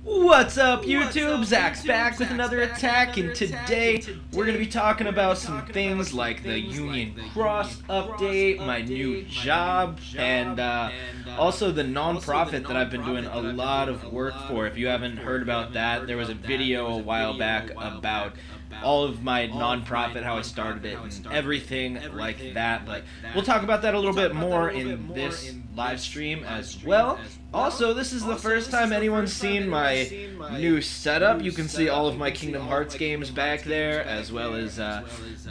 What's up, YouTube? Zach's back with another attack, and today we're going to be talking about some things like the Union Cross update, my new job, and also the non-profit that I've been doing a lot of work for. If you haven't heard about that, there was a video a while back about all of my non-profit, how I started it, and everything like that. But we'll talk about that a little bit more in this live stream as well. Also, this is the first time anyone's seen my new setup. You can see all of my Kingdom Hearts games back there, as well as the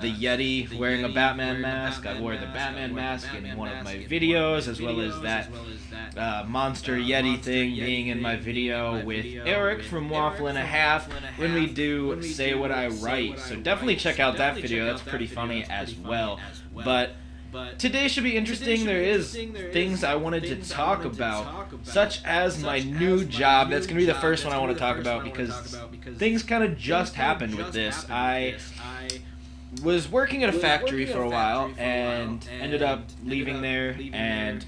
Yeti wearing a Batman mask. I wore the Batman mask in one of my videos, as well as that monster Yeti thing being in my video with Eric from Waffle and a Half when we do Say What I Write. So definitely check out that video. That's pretty funny as well. But today should be interesting. There is things I wanted to talk about, such as my new job. That's going to be the first one I want to talk about because things kind of just happened with this. I was working at a factory for a while and ended up leaving there and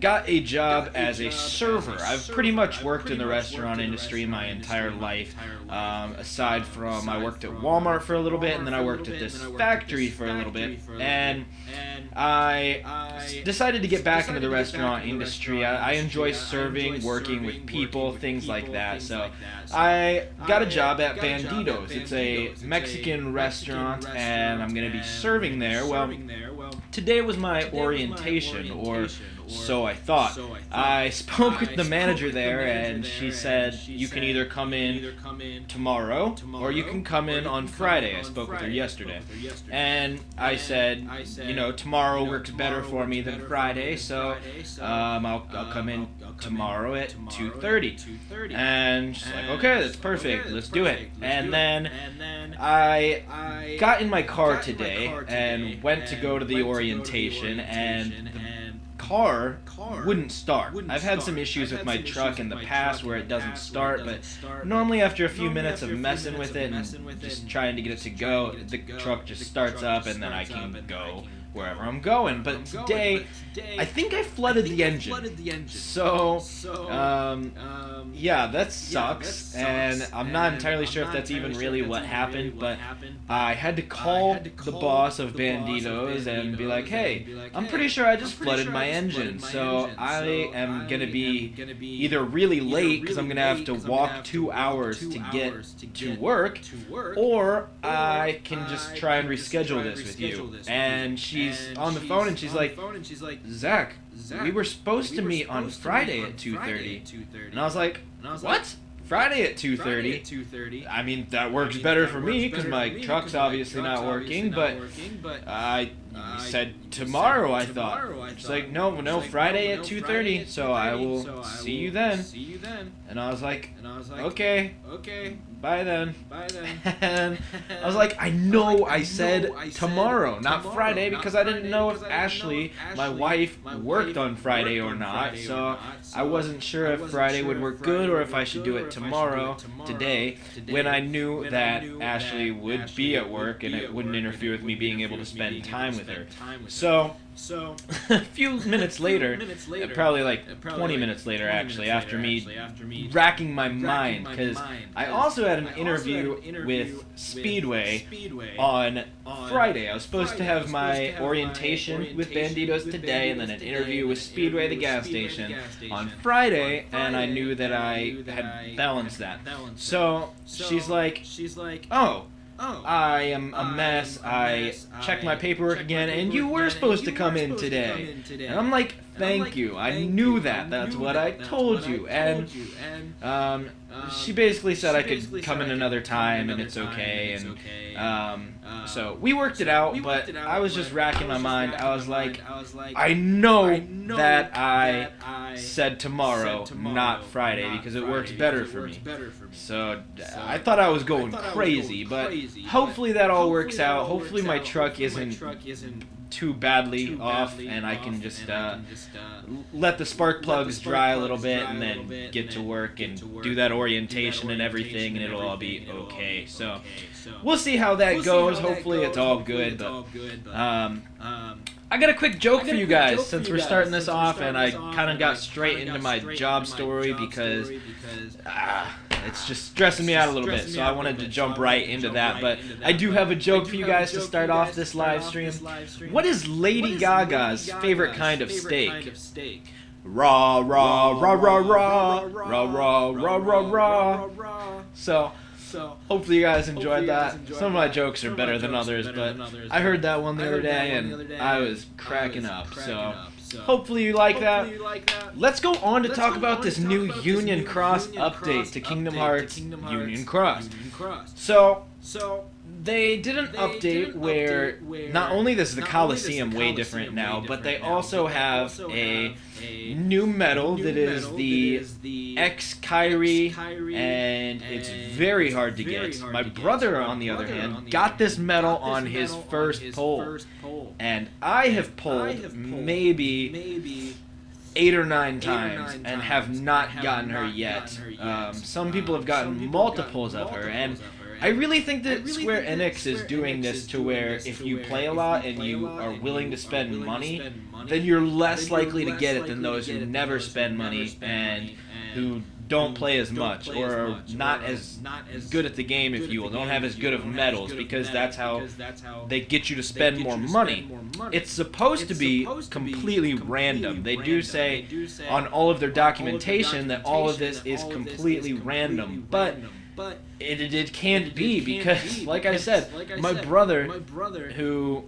got a job as a server. I've pretty much worked in the restaurant industry my entire life, aside from I worked at Walmart for a little bit, and then I worked at this factory for a little bit, and I decided to get back into the restaurant industry. I enjoy serving, working with people, things like that, so I got a job at Banditos. It's a Mexican restaurant, and I'm going to be serving there. Well, today was my orientation, or so I thought. I spoke with the manager there, and she said, you can either come in tomorrow, or you can come in on Friday. I spoke with her yesterday. And I said, you know, tomorrow works better for me than Friday, so I'll come in tomorrow at 2:30. And she's like, okay, that's perfect, let's do it. And then I got in my car today and went to go to the orientation, and the car wouldn't start. I've had some issues with my truck in the past where it doesn't start, but normally after a few minutes of messing with it and just trying to get it to go, the truck just starts up and then I can go wherever I'm going. But today, I think I flooded the engine. So, yeah, that sucks, and I'm not entirely sure if that's even really what happened, but I had to call the boss of Banditos and be like, hey, I'm pretty sure I just flooded my engine, so I am going to be either really late because I'm going to have to walk 2 hours to get to work, or I can just try and reschedule this with you. And she's on the phone and she's like, Zach, we were supposed to meet on Friday at 2:30. And I was like, what? Friday at 2:30? I mean, that works better for me because my truck's obviously not working, but I said tomorrow, I thought. She's like, no, Friday at 2:30, so I will see you then. And I was like, okay, bye then. And I was like, I know I said tomorrow, not Friday, because I didn't know if Ashley, my wife, worked on Friday or not, so I wasn't sure if Friday would work good or if I should do it tomorrow, today, when I knew that Ashley would be at work and it wouldn't interfere with me being able to spend time with her. So a few minutes later, probably like 20 minutes later actually, after me racking my mind, because I also had an interview with Speedway on Friday. I was supposed to have my orientation with Banditos today, and then an interview with Speedway, the gas station, on Friday, and I knew that I had balanced that. So she's like, oh, I am a mess. I checked my paperwork again, and you were supposed to come in today. And I'm like, thank you. I knew that. That's what I told you. And she basically said I could come in another time, and it's okay. And so we worked it out, but I was just racking my mind. I was like, I know that I said tomorrow, not Friday, because it works better for me. So I thought I was going crazy, but hopefully that all works out. Hopefully my truck isn't too badly off, and I can just let the spark plugs dry a little bit and then get to work and do that orientation and everything, and it'll all be okay. So we'll see how that goes. Hopefully it's all good, but I got a quick joke for you guys since we're starting this off, and I kind of got straight into my job story because it's just stressing me out a little bit, so I wanted to jump right into that. But I do have a joke for you guys to start off this live stream. What is Lady Gaga's favorite kind of steak? Raw, raw, raw, raw, raw, raw, raw, raw, raw, raw. So hopefully you guys enjoyed that. Some of my jokes are better than others, but I heard that one the other day and I was cracking up. So hopefully you like that. Let's go on to talk about this new Union Cross update to Kingdom Hearts Union Cross. So they did an update where not only is the Coliseum way different now, but they also have a new medal that is the X Kyrie, and it's very hard to get. My brother, on the other hand, got this medal on his first pull, and I have pulled maybe 8 or 9 times and have not gotten her yet. Some people have gotten multiples of her, and I really think that Square Enix is doing this to where if you play a lot and you are willing to spend money, then you're less likely to get it than those who never spend money and who don't play as much or are not as good at the game, if you will, don't have as good of medals, because that's how they get you to spend more money. It's supposed to be completely random. They do say on all of their documentation that all of this is completely random, but it can't be, because, like I said, my brother, who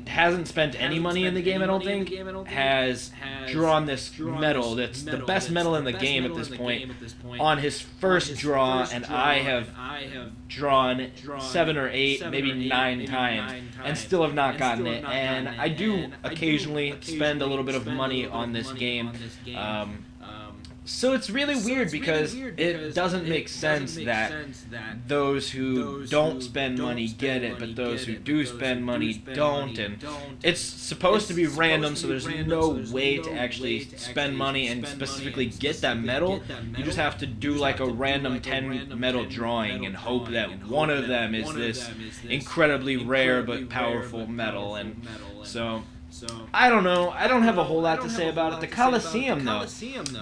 hasn't spent any money in the game, I don't think, has drawn this medal that's the best medal in the game at this point on his first draw, and I have drawn 7 or 8, maybe 9 times, and still have not gotten it. And I do occasionally spend a little bit of money on this game. So it's really weird because it doesn't make sense that those who don't spend money get it, but those who do spend money don't. And it's supposed to be random, so there's no way to actually spend money and specifically get that medal. You just have to do like a random 10 medal drawing and hope that one of them is this incredibly rare but powerful medal. And so I don't know. I don't have a whole lot to say about it. The Coliseum, though,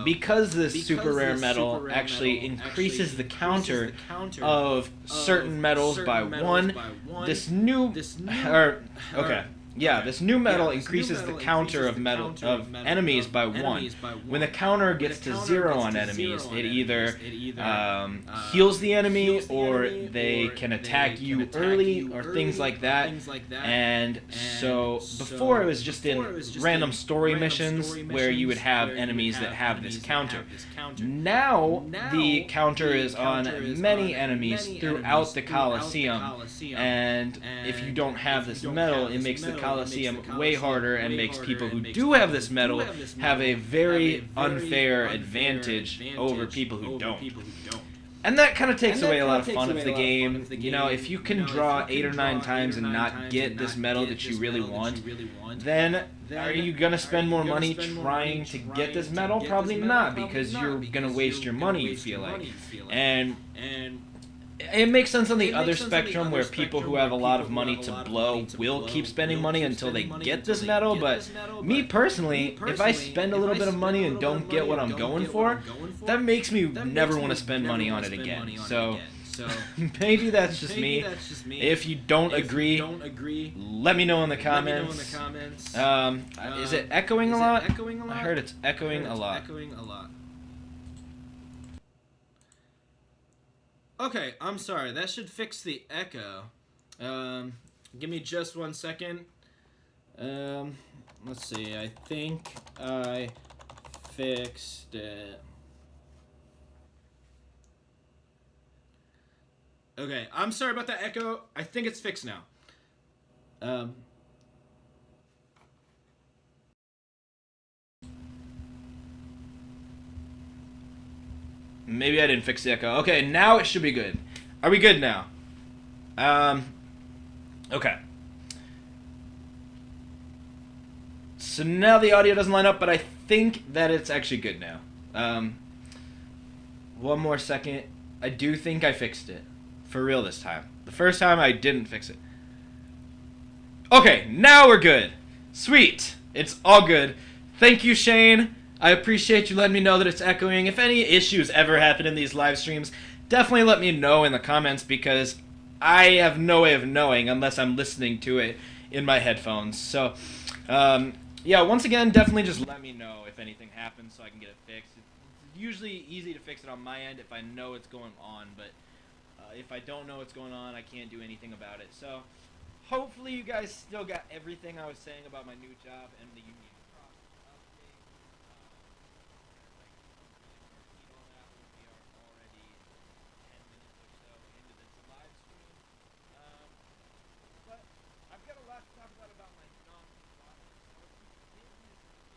because this super rare medal actually increases the counter of certain medals by 1. This new medal increases the counter of enemies by 1. When the counter gets to 0 on enemies, it either heals the enemy, or they can attack you early, or things like that. And so before it was just in random story missions where you would have enemies that have this counter. Now the counter is on many enemies throughout the Coliseum, and if you don't have this medal, it makes the Coliseum way harder and makes people who do have this medal have a very unfair advantage over people who don't. And that kind of takes away a lot of fun of the game. You know, if you can draw 8 or 9 times and not get this medal that you really want, then are you going to spend more money trying to get this medal? Probably not, because you're going to waste your money, you feel like. And it makes sense on the other spectrum where people who have a lot of money to blow will keep spending money until they get this medal, but me personally, if I spend a little bit of money and don't get what I'm going for, that makes me never want to spend money on it again. So maybe that's just me. If you don't agree, let me know in the comments. Is it echoing a lot? I heard it's echoing a lot. Okay, I'm sorry. That should fix the echo. Give me just 1 second. Let's see. I think I fixed it. Okay, I'm sorry about that echo. I think it's fixed now. Maybe I didn't fix the echo. Okay, now it should be good. Are we good now? Okay. So now the audio doesn't line up, but I think that it's actually good now. One more second. I do think I fixed it. For real this time. The first time I didn't fix it. Okay, now we're good. Sweet. It's all good. Thank you, Shane. I appreciate you letting me know that it's echoing. If any issues ever happen in these live streams, definitely let me know in the comments because I have no way of knowing unless I'm listening to it in my headphones. So, yeah, once again, definitely just let me know if anything happens so I can get it fixed. It's usually easy to fix it on my end if I know what's going on, but if I don't know what's going on, I can't do anything about it. So, hopefully, you guys still got everything I was saying about my new job and the union cross update. We are already 10 minutes or so into this live stream. Um, but I've got a lot to talk about my non-cross. So if you did miss the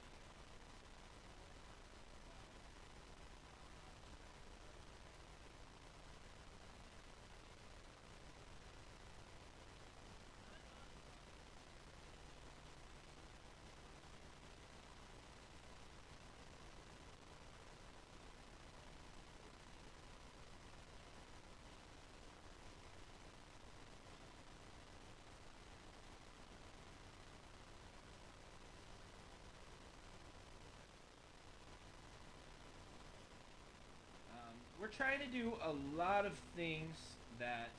we're trying to do a lot of things that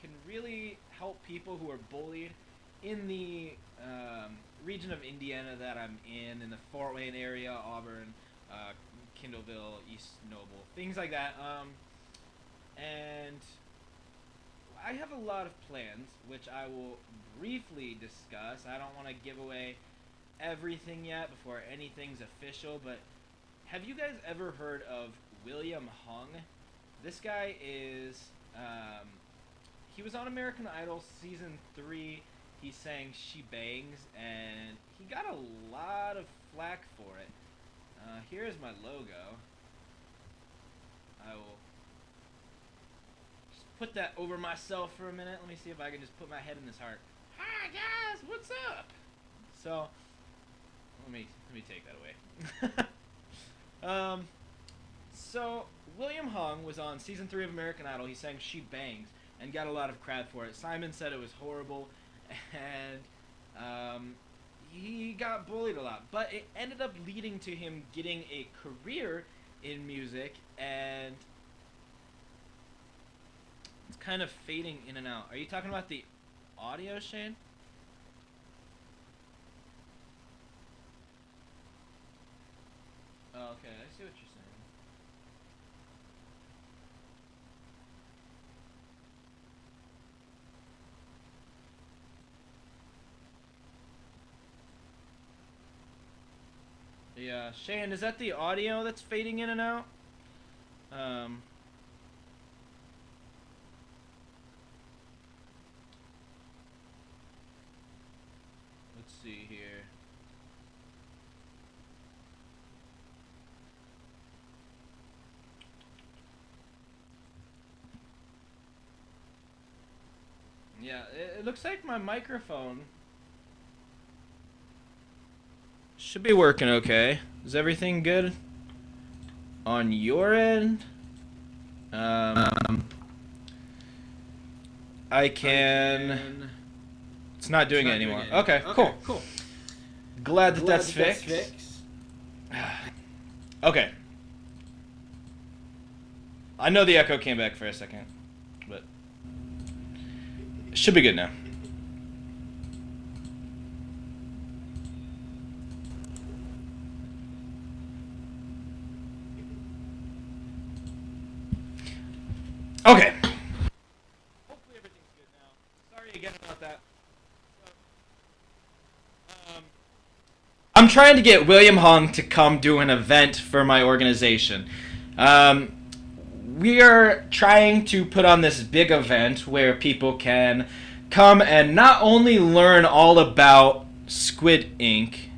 can really help people who are bullied in the region of Indiana that I'm in the Fort Wayne area, Auburn, Kindleville, East Noble, things like that. And I have a lot of plans, which I will briefly discuss. I don't want to give away everything yet before anything's official, but have you guys ever heard of William Hung? This guy is, he was on American Idol season 3. He sang She Bangs, and he got a lot of flack for it. Here's my logo. I will just put that over myself for a minute. Let me see if I can just put my head in this heart. Hi guys, what's up? So, let me take that away. So William Hung was on season 3 of American Idol. He sang She Bangs and got a lot of crap for it. Simon said it was horrible, and he got bullied a lot. But it ended up leading to him getting a career in music, and it's kind of fading in and out. Are you talking about the audio, Shane? Oh, okay, I see what you're saying. Yeah, Shane, is that the audio that's fading in and out? Um, let's see here. Yeah, it looks like my microphone should be working okay. Is everything good on your end? Um, I can. It's not doing it anymore. Okay, cool. Glad that that's fixed. Okay. I know the echo came back for a second, but it should be good now. Okay. Hopefully everything's good now. Sorry again about that. I'm trying to get William Hung to come do an event for my organization. We are trying to put on this big event where people can come and not only learn all about Squid Ink.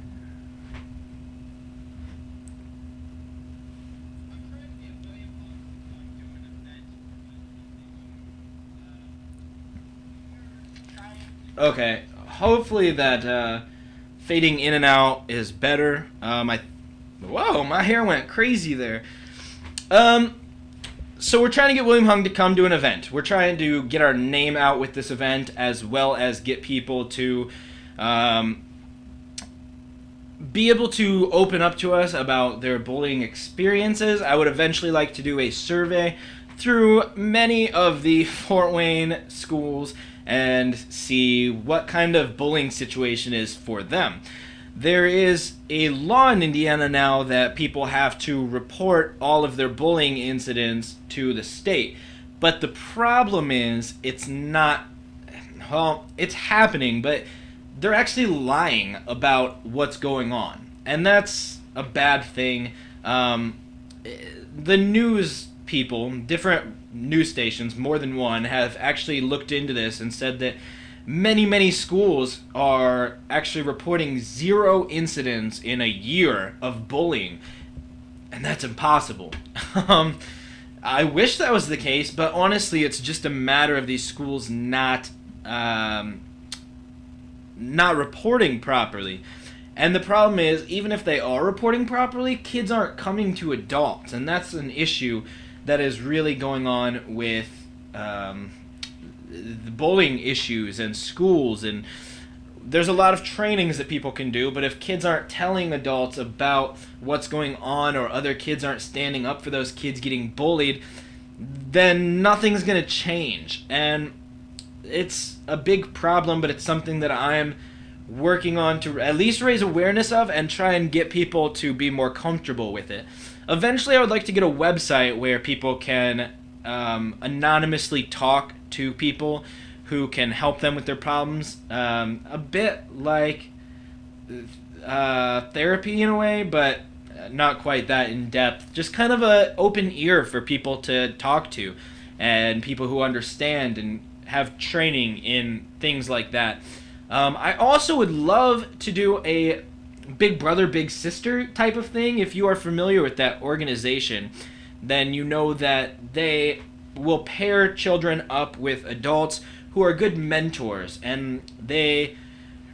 Okay, hopefully that fading in and out is better. Whoa, my hair went crazy there. So we're trying to get William Hung to come to an event. We're trying to get our name out with this event as well as get people to be able to open up to us about their bullying experiences. I would eventually like to do a survey through many of the Fort Wayne schools and see what kind of bullying situation is for them. There is a law in Indiana now that people have to report all of their bullying incidents to the state. But the problem is, it's not, well, it's happening, but they're actually lying about what's going on. And that's a bad thing. The news people, different news stations, more than one, have actually looked into this and said that many schools are actually reporting 0 incidents in a year of bullying. And that's impossible. I wish that was the case, but honestly, it's just a matter of these schools not reporting properly. And the problem is, even if they are reporting properly, kids aren't coming to adults, and that's an issue that is really going on with the bullying issues and schools. And there's a lot of trainings that people can do, but if kids aren't telling adults about what's going on, or other kids aren't standing up for those kids getting bullied, then nothing's going to change. And it's a big problem, but it's something that I'm working on to at least raise awareness of and try and get people to be more comfortable with it. Eventually, I would like to get a website where people can anonymously talk to people who can help them with their problems. A bit like therapy in a way, but not quite that in depth. Just kind of an open ear for people to talk to, and people who understand and have training in things like that. I also would love to do a Big Brother, Big Sister type of thing. If you are familiar with that organization, then you know that they will pair children up with adults who are good mentors, and they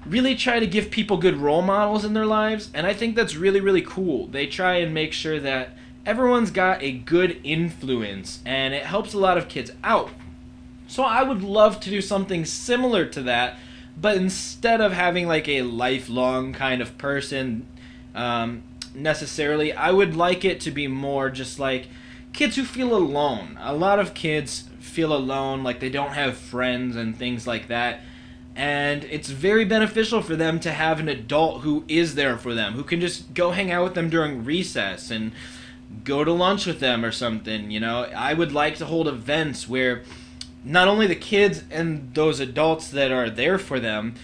really try to give people good role models in their lives, and I think that's really cool. They try and make sure that everyone's got a good influence, and it helps a lot of kids out. So I would love to do something similar to that, but instead of having like a lifelong kind of person necessarily, I would like it to be more just like kids who feel alone. A lot of kids feel alone, like they don't have friends and things like that. And it's very beneficial for them to have an adult who is there for them, who can just go hang out with them during recess and go to lunch with them or something. You know, I would like to hold events where not only the kids and those adults that are there for them,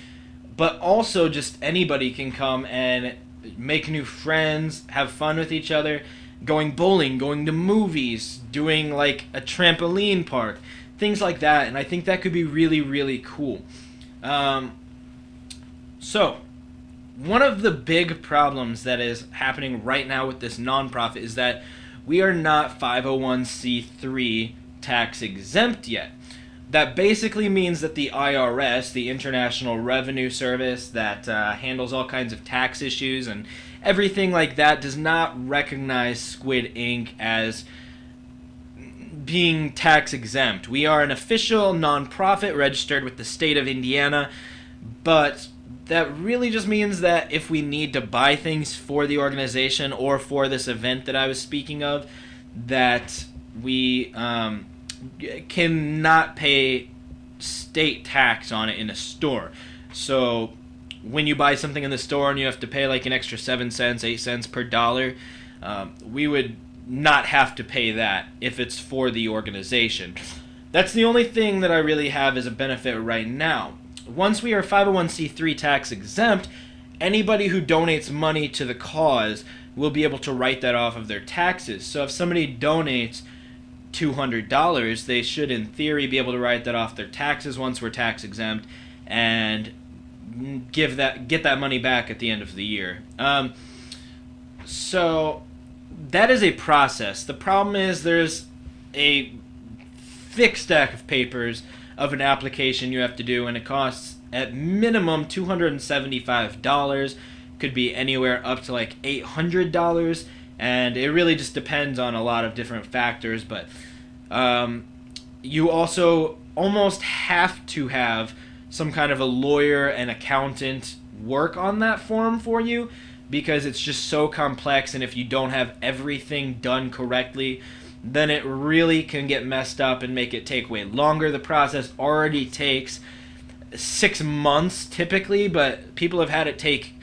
but also just anybody can come and make new friends, have fun with each other, going bowling, going to movies, doing like a trampoline park, things like that. And I think that could be really cool. So, one of the big problems that is happening right now with this nonprofit is that we are not 501c3 tax exempt yet. That basically means that the IRS, the International Revenue Service that handles all kinds of tax issues and everything like that, does not recognize Squid Inc. as being tax exempt. We are an official nonprofit registered with the state of Indiana, but that really just means that if we need to buy things for the organization or for this event that I was speaking of, that we cannot pay state tax on it in a store. So when you buy something in the store and you have to pay like an extra 7 cents, 8 cents per dollar, we would not have to pay that if it's for the organization. That's the only thing that I really have as a benefit right now. Once we are 501c3 tax exempt, anybody who donates money to the cause will be able to write that off of their taxes. So if somebody donates $200, they should in theory be able to write that off their taxes once we're tax exempt and get that money back at the end of the year. So that is a process. The problem is there's a thick stack of papers of an application you have to do, and it costs at minimum $275. Could be anywhere up to like $800, and it really just depends on a lot of different factors. But you also almost have to have some kind of a lawyer and accountant work on that form for you, because it's just so complex, and if you don't have everything done correctly, then it really can get messed up and make it take way longer. The process already takes 6 months typically, but people have had it take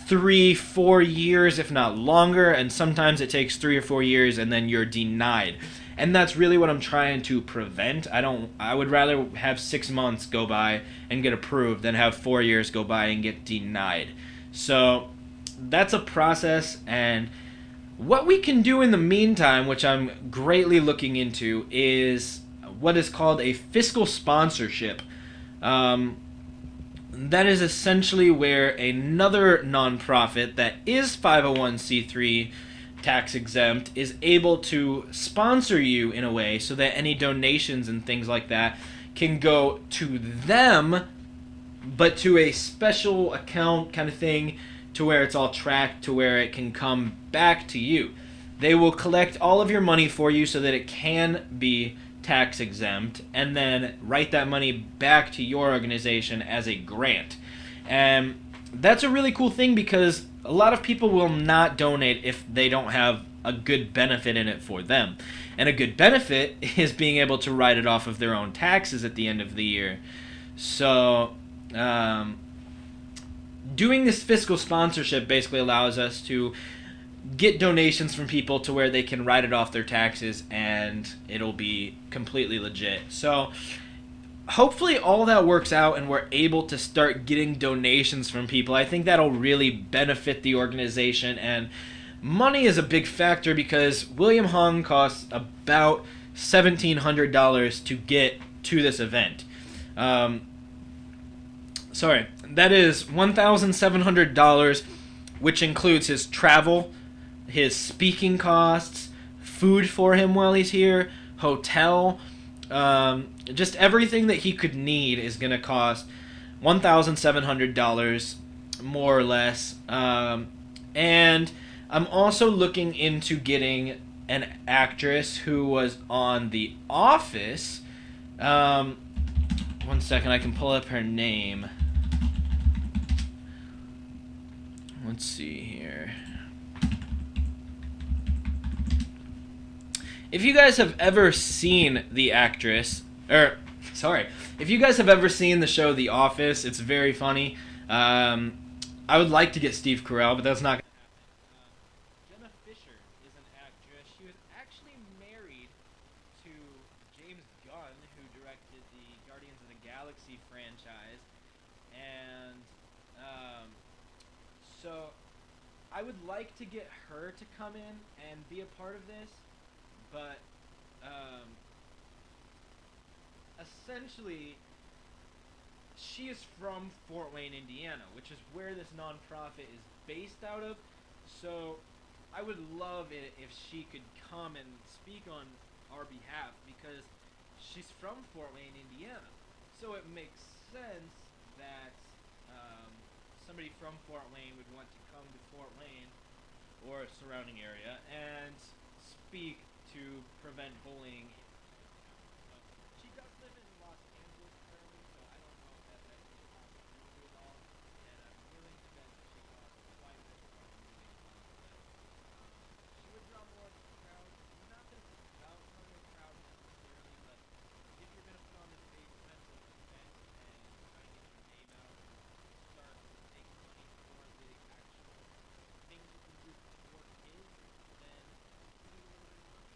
3-4 years, if not longer, and sometimes it takes 3 or 4 years and then you're denied. And that's really what I'm trying to prevent. I would rather have 6 months go by and get approved than have 4 years go by and get denied. So that's a process, and what we can do in the meantime, which I'm greatly looking into, is what is called a fiscal sponsorship. That is essentially where another nonprofit that is 501c3 tax exempt is able to sponsor you in a way so that any donations and things like that can go to them, but to a special account kind of thing, to where it's all tracked to where it can come back to you. They will collect all of your money for you so that it can be tax exempt, and then write that money back to your organization as a grant. And that's a really cool thing, because a lot of people will not donate if they don't have a good benefit in it for them. And a good benefit is being able to write it off of their own taxes at the end of the year. So, doing this fiscal sponsorship basically allows us to get donations from people to where they can write it off their taxes and it'll be completely legit. So hopefully all that works out and we're able to start getting donations from people. I think that'll really benefit the organization, and money is a big factor because William Hung costs about $1,700 to get to this event. That is $1,700, which includes his travel, his speaking costs, food for him while he's here, hotel, just everything that he could need is going to cost $1,700, more or less. And I'm also looking into getting an actress who was on The Office. One second, I can pull up her name. Let's see here. If you guys have ever seen the actress, if you guys have ever seen the show The Office, it's very funny. I would like to get Steve Carell, but that's not going to happen. Jenna Fisher is an actress. She was actually married to James Gunn, who directed the Guardians of the Galaxy franchise. And so I would like to get her to come in and be a part of this. But essentially, she is from Fort Wayne, Indiana, which is where this nonprofit is based out of. So I would love it if she could come and speak on our behalf, because she's from Fort Wayne, Indiana. So it makes sense that somebody from Fort Wayne would want to come to Fort Wayne or a surrounding area and speak to prevent bullying. She does live in Los Angeles currently, so I don't know if that's actually a possibility at all. And I'm willing to bet that she costs quite a bit more than moving on. She would draw more of a crowd. Not that it's about drawing a crowd necessarily, but if you're going to put on this big expensive event and try to get your name out and start making money for the actual things you can do for kids, then you need a little bit of money.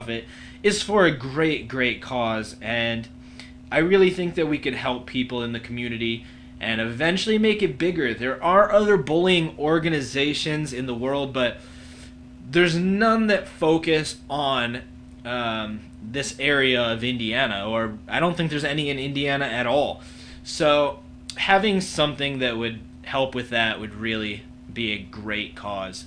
it is for a great cause, and I really think that we could help people in the community and eventually make it bigger. There are other bullying organizations in the world, but there's none that focus on this area of Indiana, or I don't think there's any in Indiana at all. So having something that would help with that would really be a great cause.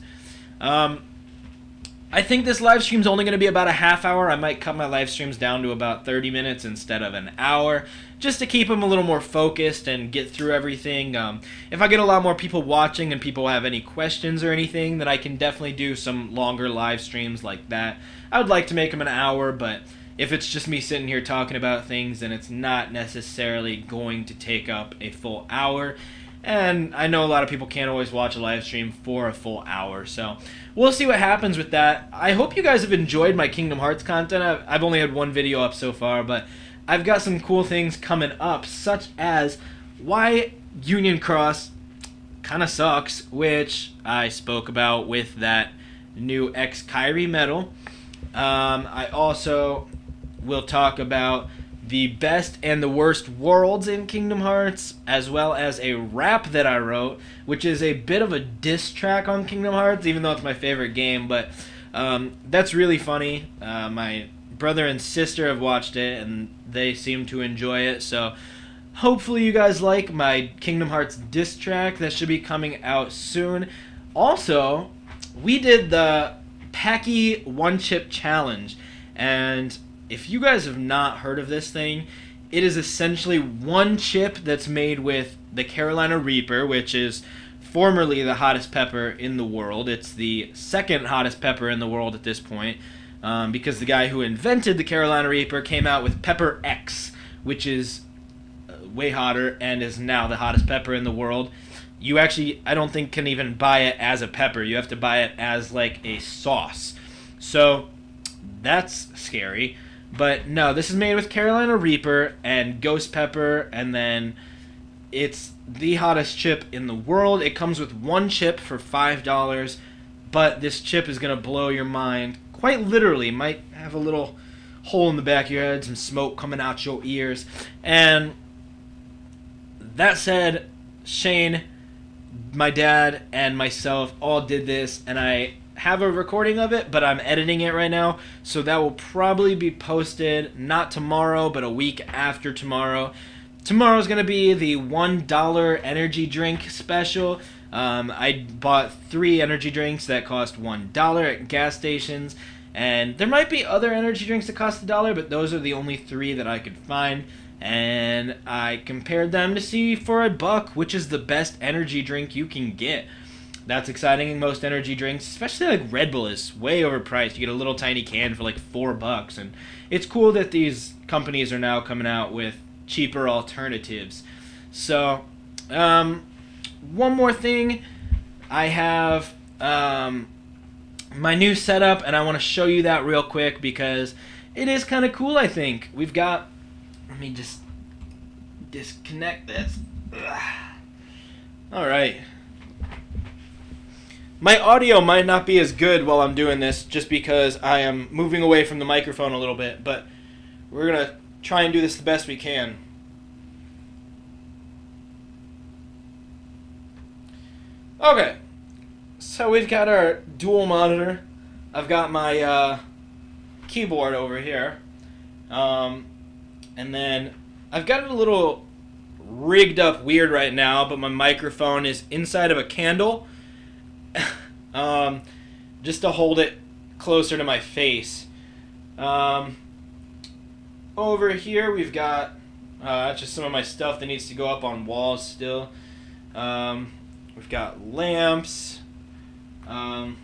I think this live stream's only going to be about a half hour. I might cut my live streams down to about 30 minutes instead of an hour, just to keep them a little more focused and get through everything. If I get a lot more people watching and people have any questions or anything, then I can definitely do some longer live streams like that. I would like to make them an hour, but if it's just me sitting here talking about things, then it's not necessarily going to take up a full hour. And I know a lot of people can't always watch a live stream for a full hour, so we'll see what happens with that. I hope you guys have enjoyed my Kingdom Hearts content. I've only had one video up so far, but I've got some cool things coming up, such as why Union Cross kind of sucks, which I spoke about with that new X-Kyrie medal. I also will talk about the best and the worst worlds in Kingdom Hearts, as well as a rap that I wrote, which is a bit of a diss track on Kingdom Hearts, even though it's my favorite game, but that's really funny. My brother and sister have watched it, and they seem to enjoy it, so hopefully you guys like my Kingdom Hearts diss track. That should be coming out soon. Also, we did the Paqui one-chip challenge, and if you guys have not heard of this thing, it is essentially one chip that's made with the Carolina Reaper, which is formerly the hottest pepper in the world. It's the second hottest pepper in the world at this point, because the guy who invented the Carolina Reaper came out with Pepper X, which is way hotter and is now the hottest pepper in the world. You actually, I don't think, can even buy it as a pepper. You have to buy it as like a sauce. So that's scary. But no, this is made with Carolina Reaper and Ghost Pepper, and then it's the hottest chip in the world. It comes with one chip for $5, but this chip is going to blow your mind. Quite literally, might have a little hole in the back of your head, some smoke coming out your ears. And that said, Shane, my dad, and myself all did this, and I have a recording of it, but I'm editing it right now, so that will probably be posted not tomorrow, but a week after tomorrow. Tomorrow's going to be the $1 energy drink special. I bought 3 energy drinks that cost $1 at gas stations, and there might be other energy drinks that cost $1, but those are the only 3 that I could find, and I compared them to see for $1 which is the best energy drink you can get. That's exciting. Most energy drinks, especially like Red Bull, is way overpriced. You get a little tiny can for like $4, and it's cool that these companies are now coming out with cheaper alternatives. So, one more thing, I have my new setup, and I want to show you that real quick because it is kind of cool. I think we've got. Let me just disconnect this. All right. My audio might not be as good while I'm doing this just because I am moving away from the microphone a little bit, but we're going to try and do this the best we can. Okay, so we've got our dual monitor. I've got my keyboard over here, and then I've got it a little rigged up weird right now, but my microphone is inside of a candle. Just to hold it closer to my face. Over here we've got just some of my stuff that needs to go up on walls still. We've got lamps. Over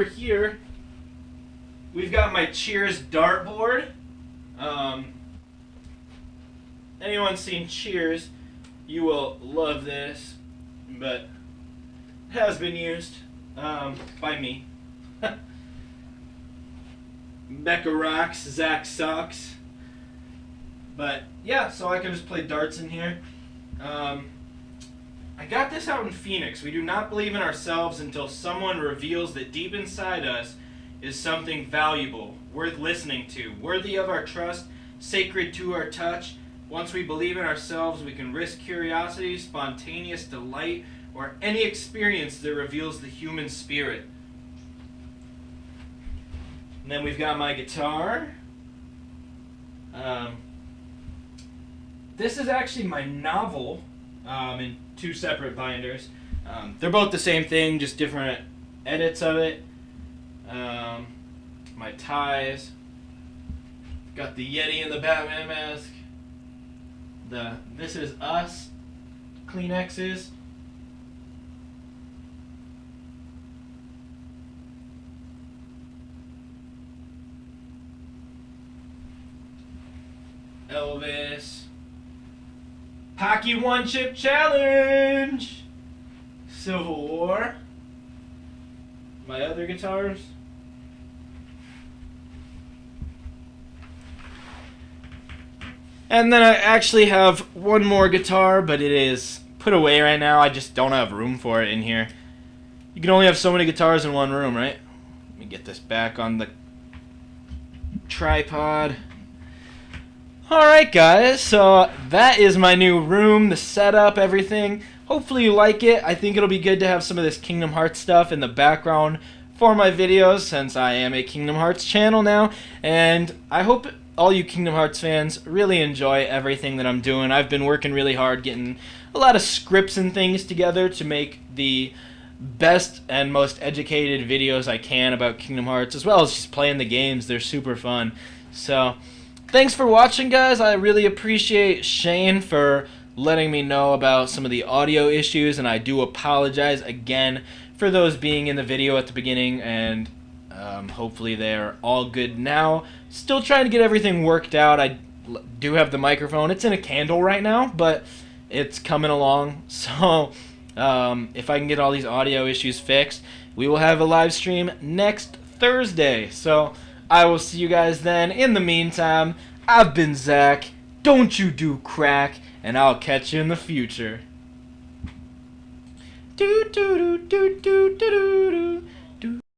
here we've got my Cheers dartboard. Anyone seen Cheers, you will love this, but has been used by me. Becca rocks, Zach sucks. But yeah, so I can just play darts in here. I got this out in Phoenix. We do not believe in ourselves until someone reveals that deep inside us is something valuable, worth listening to, worthy of our trust, sacred to our touch. Once we believe in ourselves, we can risk curiosity, spontaneous delight, or any experience that reveals the human spirit. And then we've got my guitar. This is actually my novel in two separate binders. They're both the same thing, just different edits of it. My ties. Got the Yeti and the Batman mask. The This Is Us Kleenexes. Elvis. Paqui One Chip Challenge. Civil War. My other guitars. And then I actually have one more guitar, but it is put away right now. I just don't have room for it in here. You can only have so many guitars in one room, right? Let me get this back on the tripod. Alright guys, so that is my new room, the setup, everything. Hopefully you like it. I think it'll be good to have some of this Kingdom Hearts stuff in the background for my videos, since I am a Kingdom Hearts channel now. And I hope all you Kingdom Hearts fans really enjoy everything that I'm doing. I've been working really hard getting a lot of scripts and things together to make the best and most educated videos I can about Kingdom Hearts, as well as just playing the games. They're super fun. So thanks for watching, guys. I really appreciate Shane for letting me know about some of the audio issues, and I do apologize again for those being in the video at the beginning, and hopefully they're all good now. Still trying to get everything worked out. I do have the microphone. It's in a candle right now, but it's coming along. So if I can get all these audio issues fixed, we will have a live stream next Thursday. So I will see you guys then. In the meantime, I've been Zach. Don't you do crack, and I'll catch you in the future. Do do do do do do do do.